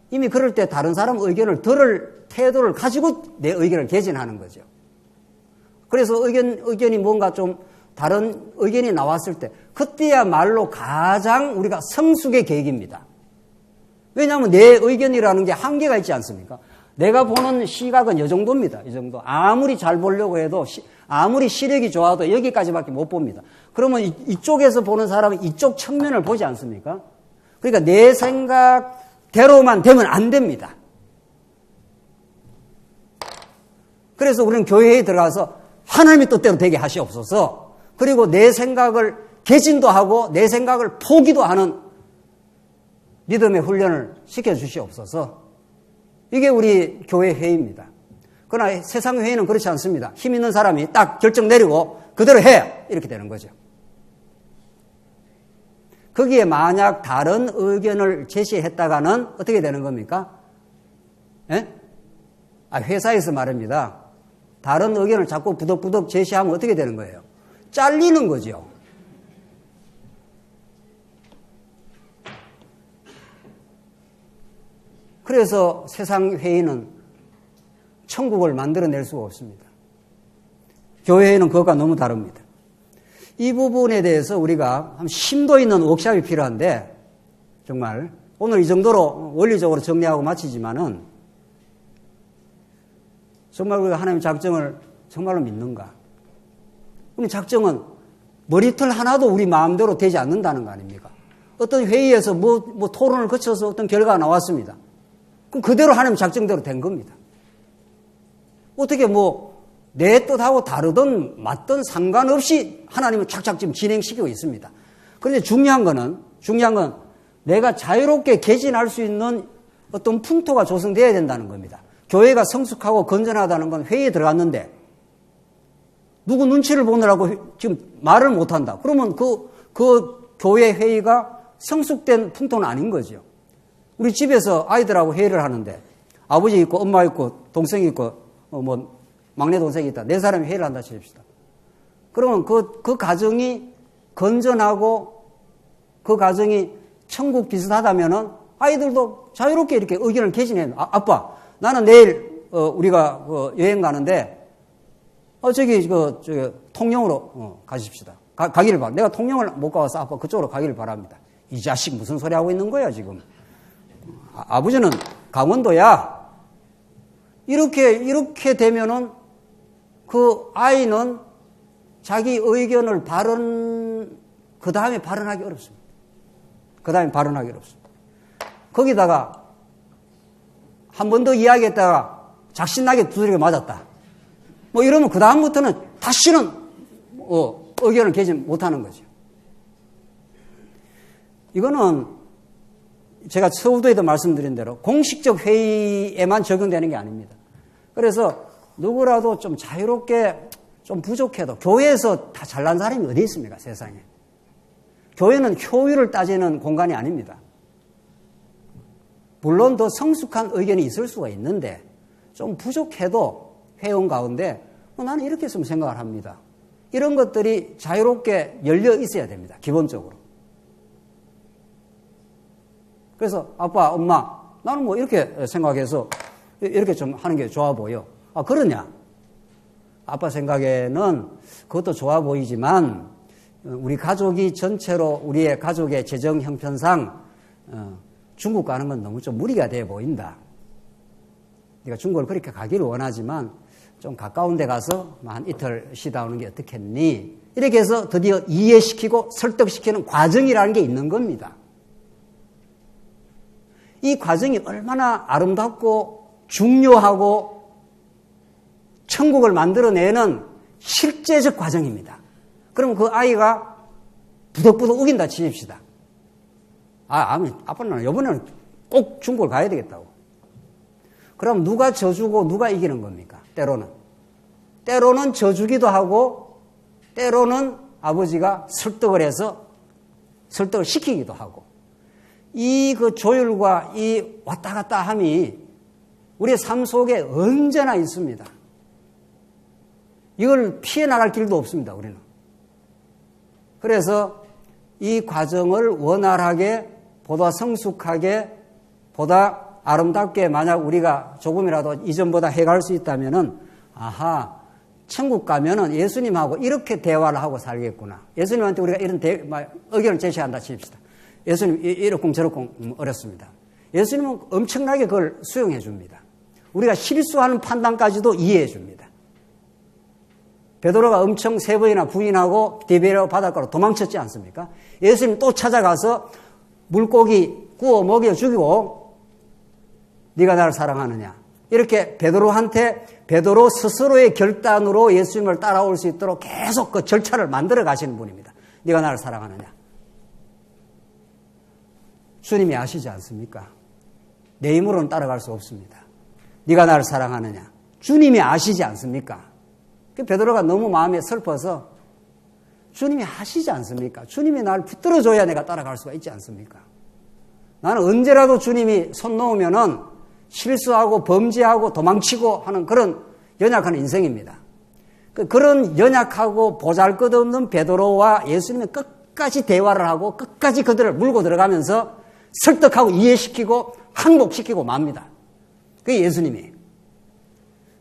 이미 그럴 때 다른 사람 의견을 들을 태도를 가지고 내 의견을 개진하는 거죠. 그래서 의견이 뭔가 좀 다른 의견이 나왔을 때 그때야말로 가장 우리가 성숙의 계기입니다. 왜냐하면 내 의견이라는 게 한계가 있지 않습니까? 내가 보는 시각은 이 정도입니다. 이 정도. 아무리 잘 보려고 해도 아무리 시력이 좋아도 여기까지밖에 못 봅니다. 그러면 이쪽에서 보는 사람은 이쪽 측면을 보지 않습니까? 그러니까 내 생각대로만 되면 안 됩니다. 그래서 우리는 교회에 들어가서 하나님의 뜻대로 되게 하시옵소서. 그리고 내 생각을 개진도 하고 내 생각을 포기도 하는 믿음의 훈련을 시켜주시옵소서. 이게 우리 교회 회의입니다. 그러나 세상 회의는 그렇지 않습니다. 힘 있는 사람이 딱 결정 내리고 그대로 해! 이렇게 되는 거죠. 거기에 만약 다른 의견을 제시했다가는 어떻게 되는 겁니까? 예? 회사에서 말입니다. 다른 의견을 자꾸 부덕부덕 제시하면 어떻게 되는 거예요? 잘리는 거죠. 그래서 세상 회의는 천국을 만들어낼 수가 없습니다. 교회는 그것과 너무 다릅니다. 이 부분에 대해서 우리가 심도 있는 워크숍이 필요한데, 정말 오늘 이 정도로 원리적으로 정리하고 마치지만은, 정말 우리가 하나님의 작정을 정말로 믿는가? 우리 작정은 머리털 하나도 우리 마음대로 되지 않는다는 거 아닙니까? 어떤 회의에서 뭐 토론을 거쳐서 어떤 결과가 나왔습니다. 그럼 그대로 하나님 작정대로 된 겁니다. 어떻게 내 뜻하고 다르든 맞든 상관없이 하나님은 착착 지금 진행시키고 있습니다. 그런데 중요한 건 내가 자유롭게 개진할 수 있는 어떤 풍토가 조성되어야 된다는 겁니다. 교회가 성숙하고 건전하다는 건 회의에 들어갔는데 누구 눈치를 보느라고 지금 말을 못한다. 그러면 그 교회 회의가 성숙된 풍토는 아닌 거죠. 우리 집에서 아이들하고 회의를 하는데 아버지 있고 엄마 있고 동생이 있고 막내 동생이 있다. 네 사람이 회의를 한다 칩시다. 그러면 그 가정이 건전하고 그 가정이 천국 비슷하다면은 아이들도 자유롭게 이렇게 의견을 개진해요. 아빠, 나는 내일 우리가 여행 가는데 저기 통영으로 가십시다. 가기를 바랍니다. 내가 통영을 못 가서 아빠 그쪽으로 가기를 바랍니다. 이 자식 무슨 소리 하고 있는 거야 지금. 아버지는 강원도야. 이렇게 되면은 그 아이는 자기 의견을 그 다음에 발언하기 어렵습니다. 거기다가 한 번 더 이야기했다가 작신나게 두드리고 맞았다. 이러면 그 다음부터는 다시는 의견을 개진 못하는 거죠. 이거는 제가 서두에도 말씀드린 대로 공식적 회의에만 적용되는 게 아닙니다. 그래서 누구라도 좀 자유롭게 좀 부족해도 교회에서 다 잘난 사람이 어디 있습니까, 세상에. 교회는 효율을 따지는 공간이 아닙니다. 물론 더 성숙한 의견이 있을 수가 있는데 좀 부족해도 회원 가운데 나는 이렇게 좀 생각을 합니다. 이런 것들이 자유롭게 열려 있어야 됩니다. 기본적으로. 그래서 아빠, 엄마, 나는 이렇게 생각해서 이렇게 좀 하는 게 좋아 보여. 그러냐? 아빠 생각에는 그것도 좋아 보이지만 우리 가족이 전체로 우리의 가족의 재정 형편상 중국 가는 건 너무 좀 무리가 돼 보인다. 네가 중국을 그렇게 가기를 원하지만 좀 가까운 데 가서 한 이틀 쉬다 오는 게 어떻겠니? 이렇게 해서 드디어 이해시키고 설득시키는 과정이라는 게 있는 겁니다. 이 과정이 얼마나 아름답고 중요하고 천국을 만들어내는 실제적 과정입니다. 그럼 그 아이가 부덕부덕 우긴다 치십시다. 아빠는 이번에는 꼭 중국을 가야 되겠다고. 그럼 누가 져주고 누가 이기는 겁니까? 때로는. 때로는 져주기도 하고 때로는 아버지가 설득을 해서 설득을 시키기도 하고 이 그 조율과 이 왔다 갔다 함이 우리의 삶 속에 언제나 있습니다. 이걸 피해 나갈 길도 없습니다. 우리는. 그래서 이 과정을 원활하게 보다 성숙하게 보다 아름답게 만약 우리가 조금이라도 이전보다 해갈 수 있다면은 아하 천국 가면은 예수님하고 이렇게 대화를 하고 살겠구나. 예수님한테 우리가 이런 의견을 제시한다 칩시다. 예수님 이렇쿵 저렇쿵 어렵습니다. 예수님은 엄청나게 그걸 수용해 줍니다. 우리가 실수하는 판단까지도 이해해 줍니다. 베드로가 엄청 3번이나 부인하고 디베레아 바닷가로 도망쳤지 않습니까? 예수님 또 찾아가서 물고기 구워 먹여 죽이고 네가 나를 사랑하느냐. 이렇게 베드로 스스로의 결단으로 예수님을 따라올 수 있도록 계속 그 절차를 만들어 가시는 분입니다. 네가 나를 사랑하느냐. 주님이 아시지 않습니까? 내 힘으로는 따라갈 수 없습니다. 네가 나를 사랑하느냐. 주님이 아시지 않습니까? 베드로가 너무 마음에 슬퍼서 주님이 아시지 않습니까? 주님이 나를 붙들어줘야 내가 따라갈 수가 있지 않습니까? 나는 언제라도 주님이 손 놓으면은 실수하고 범죄하고 도망치고 하는 그런 연약한 인생입니다. 그런 연약하고 보잘것없는 베드로와 예수님은 끝까지 대화를 하고 끝까지 그들을 물고 들어가면서 설득하고 이해시키고 항복시키고 맙니다. 그게 예수님이에요.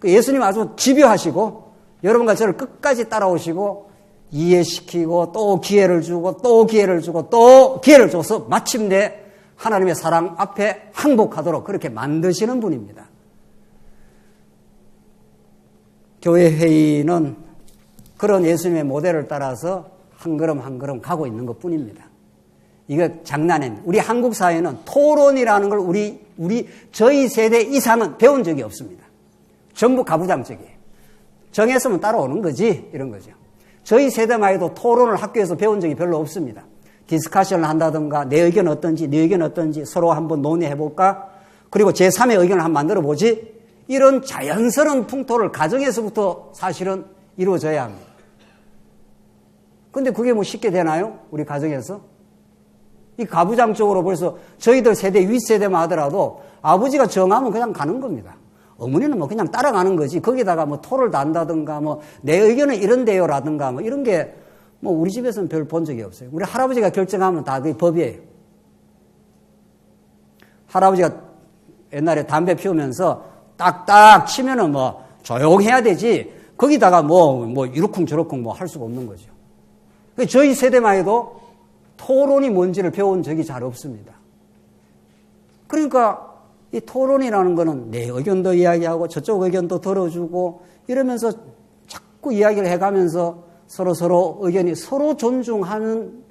예수님 아주 집요하시고 여러분과 저를 끝까지 따라오시고 이해시키고 또 기회를 주고 또 기회를 주고 또 기회를 줘서 마침내 하나님의 사랑 앞에 항복하도록 그렇게 만드시는 분입니다. 교회 회의는 그런 예수님의 모델을 따라서 한 걸음 한 걸음 가고 있는 것뿐입니다. 이거 장난입니다. 우리 한국 사회는 토론이라는 걸 저희 세대 이상은 배운 적이 없습니다. 전부 가부장적이에요. 정했으면 따라오는 거지 이런 거죠. 저희 세대만 해도 토론을 학교에서 배운 적이 별로 없습니다. 디스커션을 한다든가 내 의견 어떤지 네 의견 어떤지 서로 한번 논의해볼까? 그리고 제3의 의견을 한번 만들어보지? 이런 자연스러운 풍토를 가정에서부터 사실은 이루어져야 합니다. 근데 그게 뭐 쉽게 되나요? 우리 가정에서? 이 가부장적으로 벌써 저희들 세대 윗세대만 하더라도 아버지가 정하면 그냥 가는 겁니다. 어머니는 뭐 그냥 따라가는 거지. 거기다가 뭐 토를 단다든가 뭐 내 의견은 이런데요라든가 뭐 이런 게 뭐 우리 집에서는 별 본 적이 없어요. 우리 할아버지가 결정하면 다 그게 법이에요. 할아버지가 옛날에 담배 피우면서 딱딱 치면은 뭐 조용해야 되지. 거기다가 뭐 이러쿵저러쿵 뭐 할 수가 없는 거죠. 저희 세대만 해도 토론이 뭔지를 배운 적이 잘 없습니다. 그러니까 이 토론이라는 거는 내 의견도 이야기하고 저쪽 의견도 들어주고 이러면서 자꾸 이야기를 해가면서 서로 의견이 서로 존중하는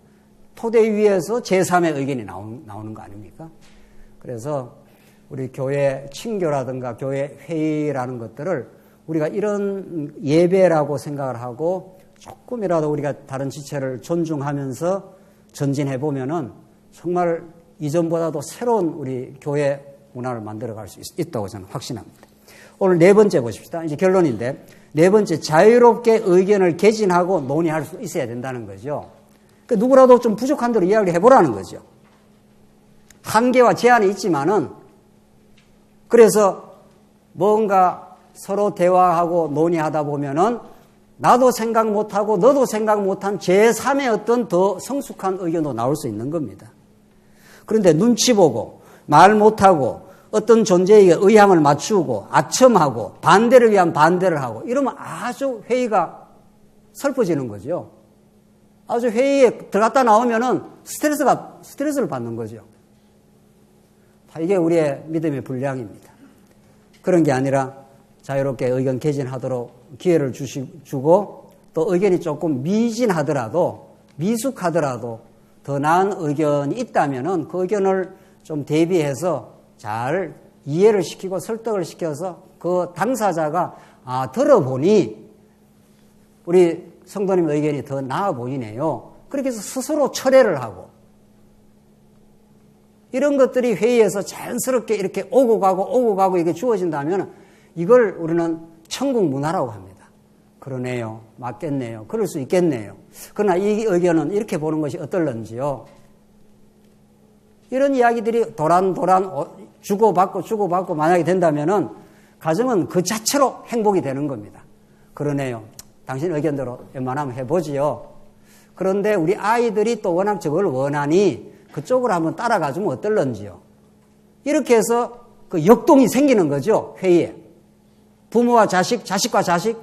토대 위에서 제3의 의견이 나오는 거 아닙니까? 그래서 우리 교회 친교라든가 교회 회의라는 것들을 우리가 이런 예배라고 생각을 하고 조금이라도 우리가 다른 지체를 존중하면서 전진해 보면은 정말 이전보다도 새로운 우리 교회 문화를 만들어갈 수 있다고 저는 확신합니다. 오늘 4번째 보십시다. 이제 결론인데 4번째 자유롭게 의견을 개진하고 논의할 수 있어야 된다는 거죠. 그러니까 누구라도 좀 부족한 대로 이야기를 해보라는 거죠. 한계와 제한이 있지만은 그래서 뭔가 서로 대화하고 논의하다 보면은 나도 생각 못하고 너도 생각 못한 제3의 어떤 더 성숙한 의견도 나올 수 있는 겁니다. 그런데 눈치 보고 말 못하고 어떤 존재에게 의향을 맞추고 아첨하고 반대를 위한 반대를 하고 이러면 아주 회의가 슬퍼지는 거죠. 아주 회의에 들어갔다 나오면은 스트레스를 받는 거죠. 이게 우리의 믿음의 분량입니다. 그런 게 아니라 자유롭게 의견 개진하도록 기회를 주고 또 의견이 조금 미진하더라도 미숙하더라도 더 나은 의견이 있다면은 그 의견을 좀 대비해서 잘 이해를 시키고 설득을 시켜서 그 당사자가 들어보니 우리 성도님 의견이 더 나아 보이네요. 그렇게 해서 스스로 철회를 하고 이런 것들이 회의에서 자연스럽게 이렇게 오고 가고 이게 주어진다면 이걸 우리는 천국 문화라고 합니다. 그러네요. 맞겠네요. 그럴 수 있겠네요. 그러나 이 의견은 이렇게 보는 것이 어떨런지요. 이런 이야기들이 도란도란 주고받고 만약에 된다면은 가정은 그 자체로 행복이 되는 겁니다. 그러네요. 당신 의견대로 웬만하면 해보지요. 그런데 우리 아이들이 또 워낙 저걸 원하니 그쪽으로 한번 따라가주면 어떨런지요. 이렇게 해서 그 역동이 생기는 거죠. 회의에. 부모와 자식, 자식과 자식,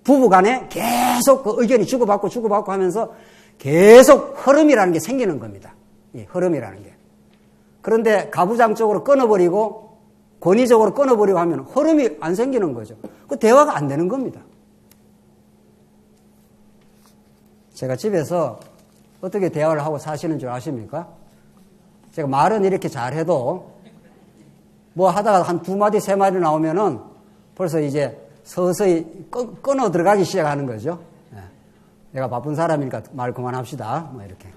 부부 간에 계속 그 의견이 주고받고 하면서 계속 흐름이라는 게 생기는 겁니다. 예, 흐름이라는 게. 그런데 가부장적으로 끊어버리고 권위적으로 끊어버리고 하면 흐름이 안 생기는 거죠. 그 대화가 안 되는 겁니다. 제가 집에서 어떻게 대화를 하고 사시는 줄 아십니까? 제가 말은 이렇게 잘해도 뭐 하다가 한 두 마디, 세 마디 나오면은 벌써 이제 서서히 끊어 들어가기 시작하는 거죠. 내가 바쁜 사람이니까 말 그만합시다. 뭐 이렇게.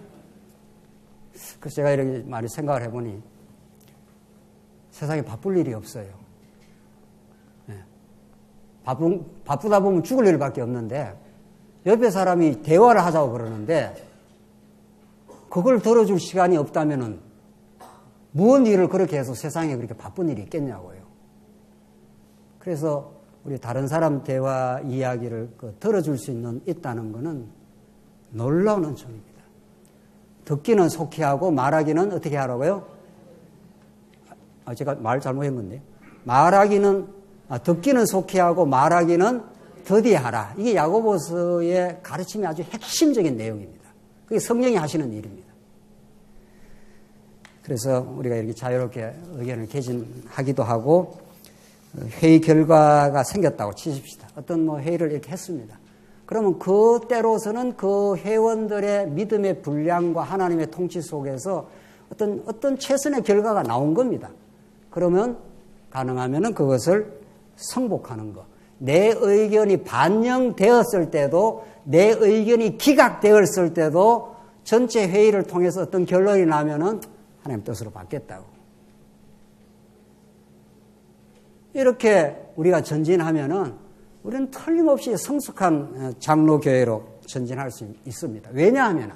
그래서 제가 이렇게 많이 생각을 해보니 세상에 바쁠 일이 없어요. 바쁘다 보면 죽을 일밖에 없는데 옆에 사람이 대화를 하자고 그러는데 그걸 들어줄 시간이 없다면은 무슨 일을 그렇게 해서 세상에 그렇게 바쁜 일이 있겠냐고요. 그래서 우리 다른 사람 대화 이야기를 들어줄 수 있다는 것은 놀라운 은총입니다. 듣기는 속히 하고 말하기는 어떻게 하라고요? 제가 말 잘못했는데 듣기는 속히 하고 말하기는 더디하라. 이게 야고보서의 가르침이 아주 핵심적인 내용입니다. 그게 성령이 하시는 일입니다. 그래서 우리가 이렇게 자유롭게 의견을 개진하기도 하고 회의 결과가 생겼다고 치십시다. 어떤 회의를 이렇게 했습니다. 그러면 그때로서는 그 회원들의 믿음의 분량과 하나님의 통치 속에서 어떤 최선의 결과가 나온 겁니다. 그러면 가능하면은 그것을 성복하는 것. 내 의견이 반영되었을 때도 내 의견이 기각되었을 때도 전체 회의를 통해서 어떤 결론이 나면은 하나님 뜻으로 받겠다고. 이렇게 우리가 전진하면은 우리는 틀림없이 성숙한 장로교회로 전진할 수 있습니다. 왜냐하면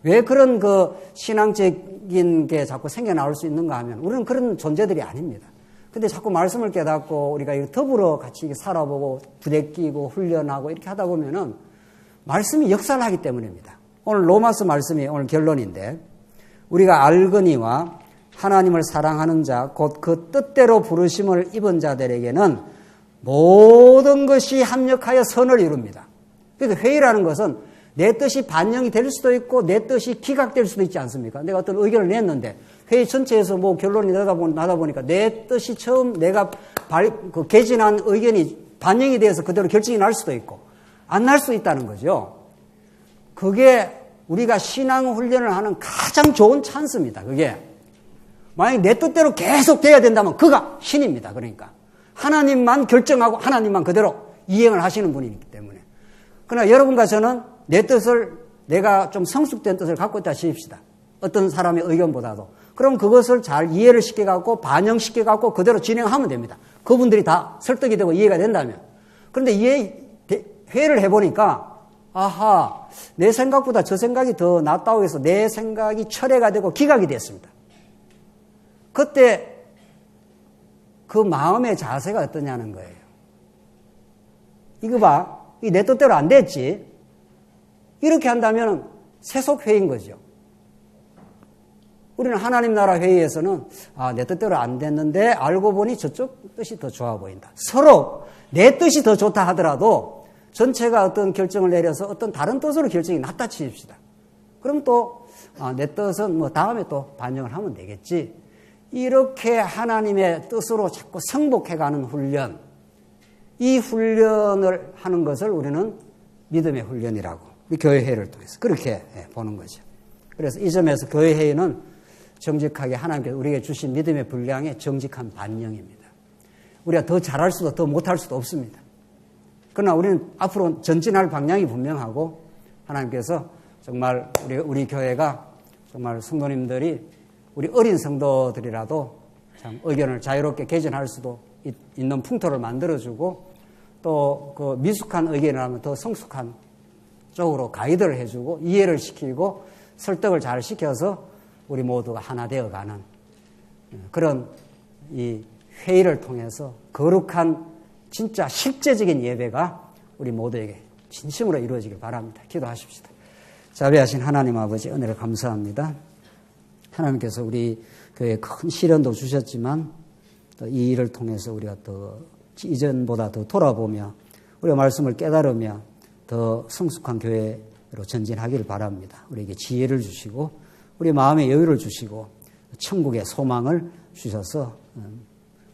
왜 그런 그 신앙적인 게 자꾸 생겨나올 수 있는가 하면 우리는 그런 존재들이 아닙니다. 근데 자꾸 말씀을 깨닫고 우리가 더불어 같이 살아보고 부대끼고 훈련하고 이렇게 하다 보면은 말씀이 역사를 하기 때문입니다. 오늘 로마서 말씀이 오늘 결론인데 우리가 알거니와 하나님을 사랑하는 자 곧 그 뜻대로 부르심을 입은 자들에게는 모든 것이 합력하여 선을 이룹니다. 그래서 회의라는 것은 내 뜻이 반영이 될 수도 있고 내 뜻이 기각될 수도 있지 않습니까? 내가 어떤 의견을 냈는데 회의 전체에서 뭐 결론이 나다 보니까 내 뜻이 처음 내가 개진한 의견이 반영이 되어서 그대로 결정이 날 수도 있고 안 날 수도 있다는 거죠. 그게 우리가 신앙 훈련을 하는 가장 좋은 찬스입니다. 그게 만약에 내 뜻대로 계속 돼야 된다면 그가 신입니다. 그러니까 하나님만 결정하고 하나님만 그대로 이행을 하시는 분이기 때문에. 그러나 여러분과 저는 내 뜻을 내가 좀 성숙된 뜻을 갖고 있다 시킵시다. 어떤 사람의 의견보다도. 그럼 그것을 잘 이해를 시켜갖고 반영시켜갖고 그대로 진행하면 됩니다. 그분들이 다 설득이 되고 이해가 된다면. 그런데 회의를 해보니까 아하 내 생각보다 저 생각이 더 낫다고 해서 내 생각이 철회가 되고 기각이 됐습니다. 그때 그 마음의 자세가 어떠냐는 거예요. 이거 봐. 이 내 뜻대로 안 됐지. 이렇게 한다면 세속회의인 거죠. 우리는 하나님 나라 회의에서는 내 뜻대로 안 됐는데 알고 보니 저쪽 뜻이 더 좋아 보인다. 서로 내 뜻이 더 좋다 하더라도 전체가 어떤 결정을 내려서 어떤 다른 뜻으로 결정이 났다 치십시다. 그럼 또 내 뜻은 뭐 다음에 또 반영을 하면 되겠지. 이렇게 하나님의 뜻으로 자꾸 성복해가는 훈련, 이 훈련을 하는 것을 우리는 믿음의 훈련이라고 우리 교회회의를 통해서 그렇게 보는 거죠. 그래서 이 점에서 교회회의는 정직하게 하나님께서 우리에게 주신 믿음의 분량의 정직한 반영입니다. 우리가 더 잘할 수도 더 못할 수도 없습니다. 그러나 우리는 앞으로 전진할 방향이 분명하고 하나님께서 정말 우리 교회가 정말 성도님들이 우리 어린 성도들이라도 참 의견을 자유롭게 개진할 수도 있는 풍토를 만들어주고 또 그 미숙한 의견이라면 더 성숙한 쪽으로 가이드를 해주고 이해를 시키고 설득을 잘 시켜서 우리 모두가 하나 되어가는 그런 이 회의를 통해서 거룩한 진짜 실제적인 예배가 우리 모두에게 진심으로 이루어지길 바랍니다. 기도하십시다. 자비하신 하나님 아버지 은혜를 감사합니다. 하나님께서 우리 교회에 큰 시련도 주셨지만 또 이 일을 통해서 우리가 더 이전보다 더 돌아보며 우리가 말씀을 깨달으며 더 성숙한 교회로 전진하기를 바랍니다. 우리에게 지혜를 주시고 우리 마음의 여유를 주시고 천국의 소망을 주셔서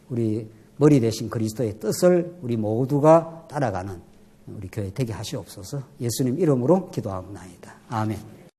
우리 머리 대신 그리스도의 뜻을 우리 모두가 따라가는 우리 교회 되게 하시옵소서. 예수님 이름으로 기도하옵나이다. 아멘.